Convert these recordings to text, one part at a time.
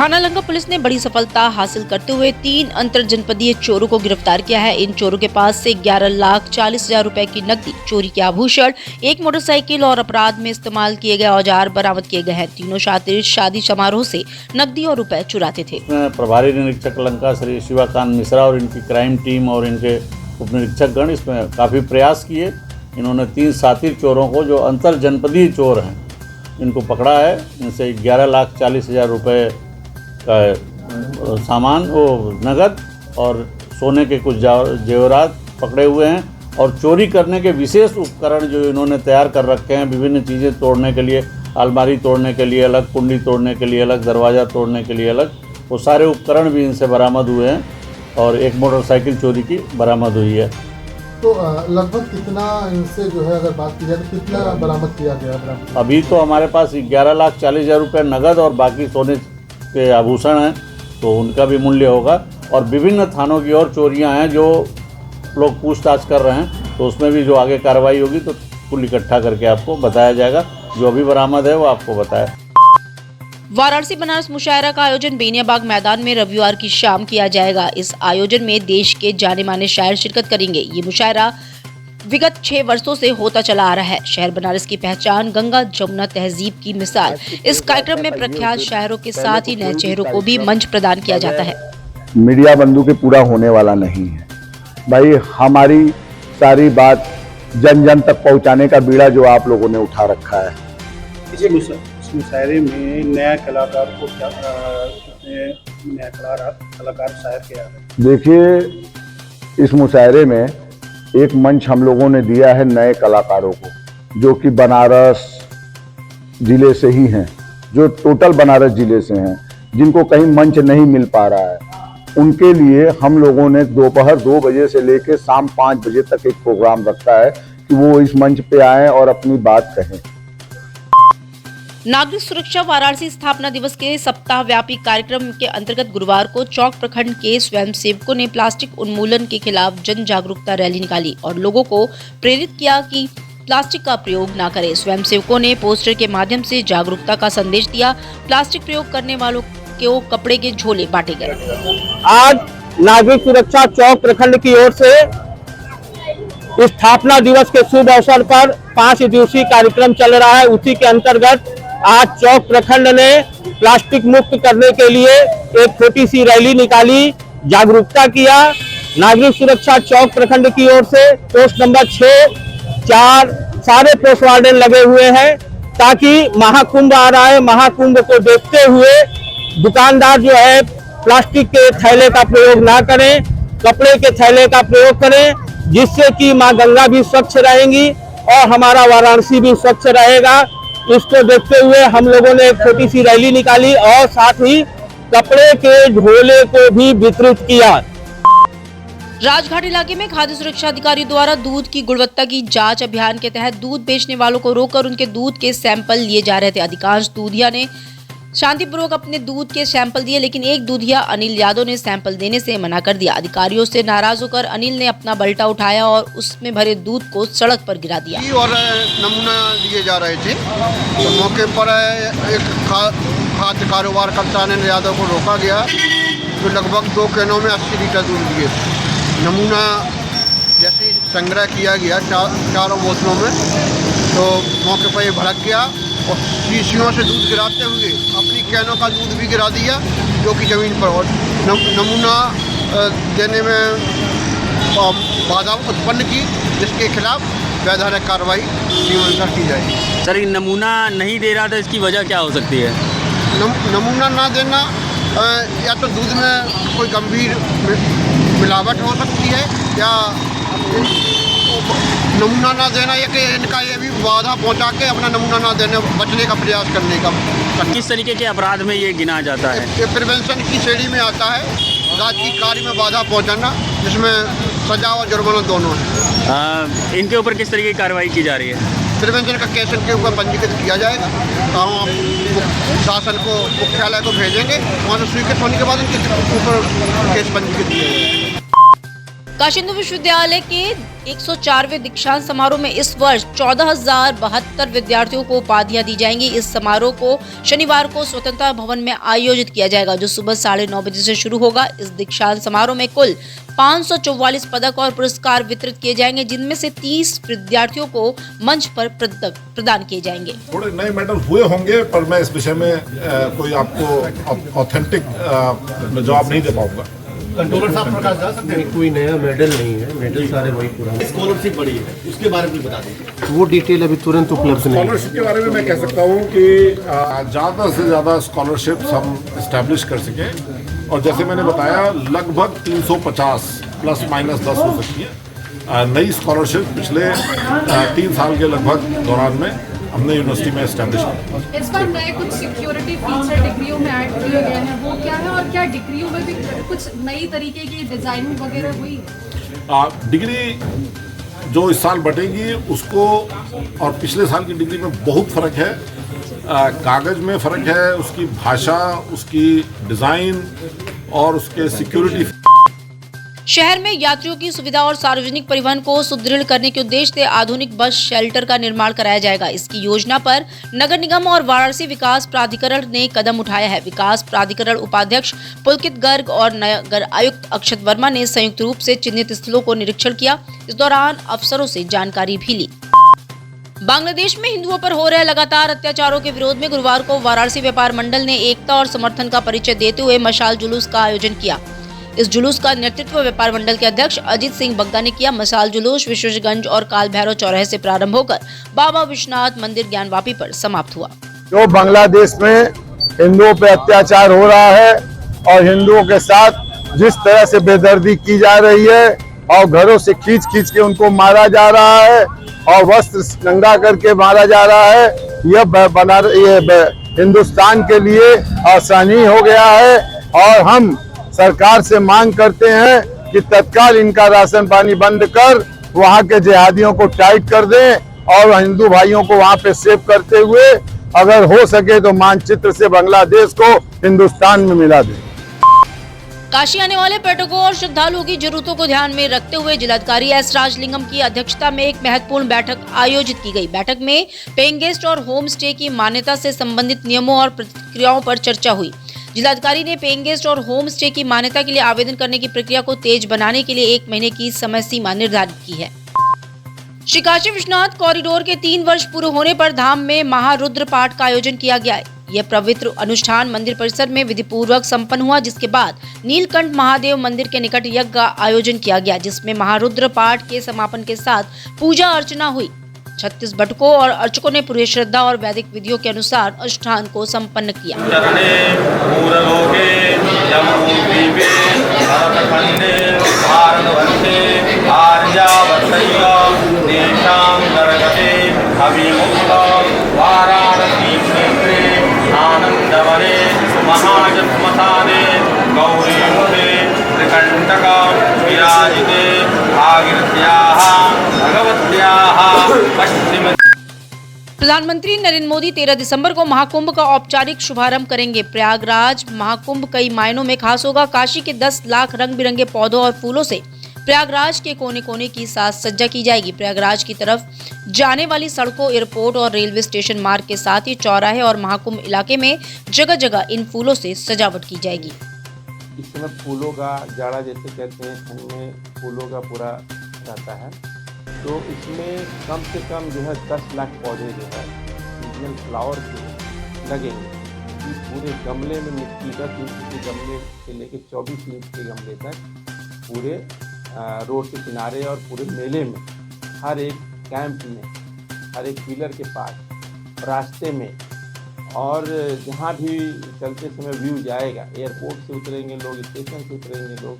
थाना लंका पुलिस ने बड़ी सफलता हासिल करते हुए 3 अंतर जनपदीय चोरों को गिरफ्तार किया है। इन चोरों के पास से 11,40,000 रुपए की नकदी, चोरी के आभूषण, एक मोटरसाइकिल और अपराध में इस्तेमाल किए गए औजार बरामद किए गए हैं। तीनों शातिर शादी समारोह से नकदी और रुपए चुराते थे। प्रभारी निरीक्षक लंका श्री शिवाकांत मिश्रा और इनकी क्राइम टीम और इनके उप निरीक्षक गण इसमें काफ़ी प्रयास किए। इन्होंने 3 साथी चोरों को, जो अंतर जनपदीय चोर हैं, इनको पकड़ा है। इनसे 11,40,000 रुपये का सामान, वो नगद और सोने के कुछ जेवरात पकड़े हुए हैं। और चोरी करने के विशेष उपकरण जो इन्होंने तैयार कर रखे हैं, विभिन्न चीज़ें तोड़ने के लिए, अलमारी तोड़ने के लिए अलग, कुंडी तोड़ने के लिए अलग, दरवाज़ा तोड़ने के लिए अलग, वो सारे उपकरण भी इनसे बरामद हुए हैं। और एक मोटरसाइकिल चोरी की बरामद हुई है। तो लगभग कितना इनसे जो है, अगर बात की जाए तो कितना बरामद किया गया? अभी तो हमारे पास 11,40,000 रुपये नगद और बाकी सोने के आभूषण हैं, तो उनका भी मूल्य होगा। और विभिन्न थानों की और चोरियां हैं जो लोग पूछताछ कर रहे हैं, तो उसमें भी जो आगे कार्रवाई होगी तो कुल इकट्ठा करके आपको बताया जाएगा। जो अभी बरामद है वो आपको बताया। वाराणसी बनारस मुशायरा का आयोजन बेनियाबाग मैदान में रविवार की शाम किया जाएगा। इस आयोजन में देश के जाने माने शायर शिरकत करेंगे। ये मुशायरा विगत 6 वर्षों से होता चला आ रहा है। शहर बनारस की पहचान, गंगा जमुना तहजीब की मिसाल। इस कार्यक्रम में प्रख्यात शायरों के साथ ही नए चेहरों को भी मंच प्रदान किया जाता है। मीडिया बंधु के पूरा होने वाला नहीं है भाई। हमारी सारी बात जन जन तक पहुंचाने का बीड़ा जो आप लोगों ने उठा रखा है। इस मुशायरे में नया कलाकार को क्या नया कलाकार शायर क्या है? देखिए, इस मुशायरे में एक मंच हम लोगों ने दिया है नए कलाकारों को, जो कि बनारस जिले से ही हैं, जो टोटल बनारस जिले से हैं, जिनको कहीं मंच नहीं मिल पा रहा है। उनके लिए हम लोगों ने दोपहर 2 बजे से लेकर शाम 5 बजे तक एक प्रोग्राम रखा है कि वो इस मंच पे आएं और अपनी बात कहें। नागरिक सुरक्षा वाराणसी स्थापना दिवस के सप्ताह व्यापी कार्यक्रम के अंतर्गत गुरुवार को चौक प्रखंड के स्वयंसेवकों ने प्लास्टिक उन्मूलन के खिलाफ जन जागरूकता रैली निकाली और लोगों को प्रेरित किया कि प्लास्टिक का प्रयोग न करें। स्वयंसेवकों ने पोस्टर के माध्यम से जागरूकता का संदेश दिया। प्लास्टिक प्रयोग करने वालों को कपड़े के झोले बांटे गए। आज नागरिक सुरक्षा चौक प्रखंड की ओर से स्थापना दिवस के शुभ अवसर पर 5 दिवसीय कार्यक्रम चल रहा है। उसी के अंतर्गत आज चौक प्रखंड ने प्लास्टिक मुक्त करने के लिए एक छोटी सी रैली निकाली, जागरूकता किया। नागरिक सुरक्षा चौक प्रखंड की ओर से पोस्ट नंबर 6, 4 सारे पोस्ट वार्डन लगे हुए हैं, ताकि महाकुंभ आ रहा है, महाकुंभ को देखते हुए दुकानदार जो है प्लास्टिक के थैले का प्रयोग ना करें, कपड़े के थैले का प्रयोग करें, जिससे कि माँ गंगा भी स्वच्छ रहेंगी और हमारा वाराणसी भी स्वच्छ रहेगा। इसको देखते हुए हम लोगों ने एक छोटी सी रैली निकाली और साथ ही कपड़े के झोले को भी वितरित किया। राजघाट इलाके में खाद्य सुरक्षा अधिकारियों द्वारा दूध की गुणवत्ता की जांच अभियान के तहत दूध बेचने वालों को रोककर उनके दूध के सैंपल लिए जा रहे थे। अधिकांश दूधिया ने शांतिपूर्वक अपने दूध के सैंपल दिए, लेकिन एक दूधिया अनिल यादव ने सैंपल देने से मना कर दिया। अधिकारियों से नाराज होकर अनिल ने अपना बल्टा उठाया और उसमें भरे दूध को सड़क पर गिरा दिया। और नमूना लिए जा रहे थे, तो मौके पर एक खाद्य कारोबार कर्ता ने यादव को रोका गया, तो लगभग 2 कैनों में 80 लीटर दूध दिए। नमूना जैसे संग्रह किया गया चारों बोतलों में, तो मौके पर ये भड़क गया और शीशियों से दूध गिराते हुए अपनी कैनों का दूध भी गिरा दिया, जो कि ज़मीन पर। और नमूना देने में बाधा उत्पन्न की, जिसके खिलाफ वैधानिक कार्रवाई नियमानुसार की जाएगी। सर, नमूना नहीं दे रहा था, इसकी वजह क्या हो सकती है? नमूना ना देना, या तो दूध में कोई गंभीर मिलावट हो सकती है, या नमूना ना देना, या कि इनका ये भी बाधा पहुंचा के अपना नमूना ना देने बचने का प्रयास करने का। किस तरीके के अपराध में ये गिना जाता है? ये प्रिवेंशन की श्रेणी में आता है, राजनीतिक कार्य में बाधा पहुंचाना, जिसमें सजा और जुर्माना दोनों है। इनके ऊपर किस तरीके की कार्रवाई की जा रही है? प्रिवेंशन का केस इनके ऊपर पंजीकृत किया जाएगा। हम शासन को मुख्यालय को भेजेंगे, वहाँ से स्वीकृत होने के बाद इनके ऊपर केस पंजीकृत किया जाएगा। काशी हिंदू विश्वविद्यालय के 104वें दीक्षांत समारोह में इस वर्ष 14,072 विद्यार्थियों को उपाधियां दी जाएंगी। इस समारोह को शनिवार को स्वतंत्रता भवन में आयोजित किया जाएगा, जो सुबह 9:30 बजे से शुरू होगा। इस दीक्षांत समारोह में कुल 544 पदक और पुरस्कार वितरित किए जाएंगे, जिनमें से 30 विद्यार्थियों को मंच पर पदक प्रदान किए जाएंगे। थोड़े नए मेडल हुए होंगे, पर मैं इस विषय में कोई आपको ऑथेंटिक जवाब नहीं दे पाऊंगा। कंट्रोलर साहब प्रकाश जा सकते हैं? कोई नया मेडल नहीं है, मेडल सारे वही पुराने। स्कॉलरशिप बढ़ी है, उसके बारे में बता दीजिए। वो डिटेल अभी तुरंत उपलब्ध नहीं है। स्कॉलरशिप के बारे में मैं कह सकता हूँ कि ज़्यादा से ज़्यादा स्कॉलरशिप हम इस्टेब्लिश कर सकें, और जैसे मैंने बताया लगभग 350 प्लस माइनस 10 हो सकती है नई स्कॉलरशिप पिछले 3 साल के लगभग दौरान में हमने यूनिवर्सिटी में एस्टेब्लिश किया। इस बार नए कुछ सिक्योरिटी फीचर डिग्रियों में ऐड किए गए हैं, वो क्या है, और क्या डिग्रियों में भी कुछ नई तरीके की डिजाइनिंग वगैरह हुई है? डिग्री जो इस साल बटेगी उसको और पिछले साल की डिग्री में बहुत फ़र्क है। कागज़ में फ़र्क है, उसकी भाषा, उसकी डिज़ाइन और उसके सिक्योरिटी। शहर में यात्रियों की सुविधा और सार्वजनिक परिवहन को सुदृढ़ करने के उद्देश्य से आधुनिक बस शेल्टर का निर्माण कराया जाएगा। इसकी योजना पर नगर निगम और वाराणसी विकास प्राधिकरण ने कदम उठाया है। विकास प्राधिकरण उपाध्यक्ष पुलकित गर्ग और नगर आयुक्त अक्षत वर्मा ने संयुक्त रूप से चिन्हित स्थलों को निरीक्षण किया। इस दौरान अफसरों से जानकारी भी ली। बांग्लादेश में हिंदुओं पर हो रहे लगातार अत्याचारों के विरोध में गुरुवार को वाराणसी व्यापार मंडल ने एकता और समर्थन का परिचय देते हुए मशाल जुलूस का आयोजन किया। इस जुलूस का नेतृत्व व्यापार मंडल के अध्यक्ष अजीत सिंह बग्गा ने किया। मशाल जुलूस विश्वेशगंज और काल भैरव चौराहे से प्रारंभ होकर बाबा विश्वनाथ मंदिर ज्ञानवापी पर समाप्त हुआ। जो बांग्लादेश में हिंदुओं पे अत्याचार हो रहा है और हिंदुओं के साथ जिस तरह से बेदर्दी की जा रही है और घरों से खींच खींच के उनको मारा जा रहा है और वस्त्र नंगा करके मारा जा रहा है, ये हिंदुस्तान के लिए असहनीय हो गया है। और हम सरकार से मांग करते हैं कि तत्काल इनका राशन पानी बंद कर वहां के जिहादियों को टाइट कर दें और हिंदू भाइयों को वहां पे सेव करते हुए अगर हो सके तो मानचित्र से बांग्लादेश को हिंदुस्तान में मिला दें। काशी आने वाले पर्यटकों और श्रद्धालुओं की जरूरतों को ध्यान में रखते हुए जिलाधिकारी एस राजलिंगम की अध्यक्षता में एक महत्वपूर्ण बैठक आयोजित की गई। बैठक में पेइंग गेस्ट और होम स्टे की मान्यता से संबंधित नियमों और प्रक्रियाओं पर चर्चा हुई। जिलाधिकारी ने पेइंग गेस्ट और होम स्टे की मान्यता के लिए आवेदन करने की प्रक्रिया को तेज बनाने के लिए 1 महीने की समय सीमा निर्धारित की है। श्री काशी विश्वनाथ कॉरिडोर के 3 वर्ष पूरे होने पर धाम में महारुद्र पाठ का आयोजन किया गया है। यह पवित्र अनुष्ठान मंदिर परिसर में विधि पूर्वक संपन्न हुआ, जिसके बाद नीलकंठ महादेव मंदिर के निकट यज्ञ का आयोजन किया गया, जिसमें महारुद्र पाठ के समापन के साथ पूजा अर्चना हुई। 36 भटकों और अर्चकों ने पूरी श्रद्धा और वैदिक विधियों के अनुसार अनुष्ठान को संपन्न किया। प्रधानमंत्री नरेंद्र मोदी 13 दिसंबर को महाकुंभ का औपचारिक शुभारंभ करेंगे। प्रयागराज महाकुंभ कई मायनों में खास होगा। काशी के 10 लाख रंग बिरंगे पौधों और फूलों से प्रयागराज के कोने कोने की साज सज्जा की जाएगी। प्रयागराज की तरफ जाने वाली सड़कों, एयरपोर्ट और रेलवे स्टेशन मार्ग के साथ ही चौराहे और महाकुंभ इलाके में जगह जगह इन फूलों से सजावट की जाएगी। इस समय फूलों का जाड़ा जैसे कहते हैं, ठंड में फूलों का पूरा रहता है, तो इसमें कम से कम जो है 10 लाख पौधे जो है सीजनल फ्लावर के लगेंगे। कि पूरे गमले में मिट्टी 10 इंच के गमले से लेकर 24 इंच के गमले तक पूरे रोड के किनारे और पूरे मेले में, हर एक कैंप में, हर एक पिलर के पास, रास्ते में और जहाँ भी चलते समय व्यू जाएगा, एयरपोर्ट से उतरेंगे लोग, स्टेशन से उतरेंगे लोग,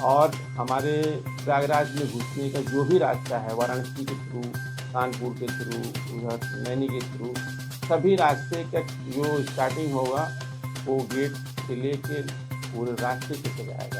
और हमारे प्रयागराज में घुसने का जो भी रास्ता है, वाराणसी के थ्रू, कानपुर के थ्रू, उधर नैनी के थ्रू, सभी रास्ते का जो स्टार्टिंग होगा वो गेट से लेकर पूरे रास्ते से सजाएगा।